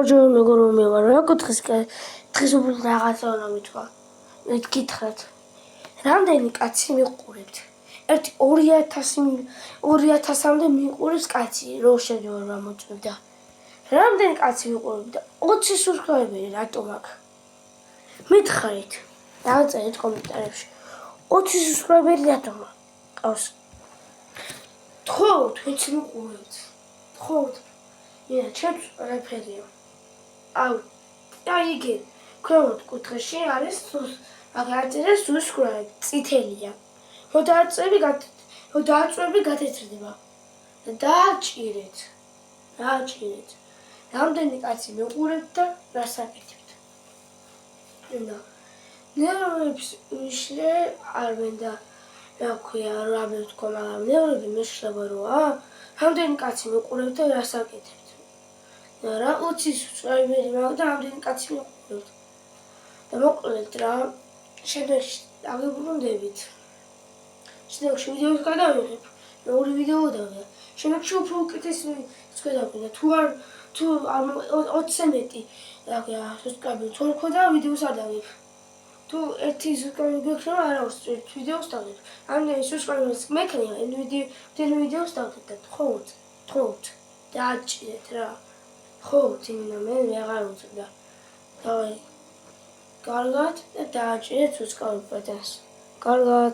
გამარჯობა მეგობრებო, ვარ. როგორ დღეს უბრალოდ რაღაცა უნდა მითქვა. მე გითხრათ. რამდენი კაცი მიყურებთ? 2000-მდე მიყურებს კაცი, რო შეჯვარ მოწმდა. რამდენი კაცი მიყურებთ? 20 subscriber-ი რატომ აქვს? მითხრით. დაწერეთ კომენტარებში. 20 subscriber-ი რატომ აქვს? თხოვთ, ვინც მიყურებთ. თხოვთ. მე ჩემს რეფერია. იგი ქვემოთ კუთხეში არის აღწერა subscribe წითელია. მოდაწები გათეთრდება. დააჭირეთ. რამდენი კაცი მიყურებთ და რას აკეთებთ? ნევროებს მიშლე არ მინდა რა ქვია, რამე ვთქვა, მაგრამ ნევრები მეშლება როა? რამდენი კაცი მიყურებთ და რას აკეთებთ? რა 20 subscriber-ი მაქვს და რამდენი კაცი მიყურებთ? და მოკლედ რა, შემდეგში დაგებრუნდებით. შემდეგში ვიდეოს გადავიღებ, მეორე ვიდეო დავიღებ. შემდეგში უფრო უკეთესი გადავიღებ. თუ 20-ზე მეტი subscriber თუ არ გქონდა ვიდეოს არ დავიღებ. თუ 1 subscriber გექნება, არავის ვიდეოს დავიღებ. ამდენი subscriber-ს მექნება, ვიდეოს დავიღებ და თხოვთ. დააჭირეთ რა. ხოთ, იმენა მე აღარ უწევდა. დავაი. კარგად და დააჭირეთ subscribe ბატონს. კარგად.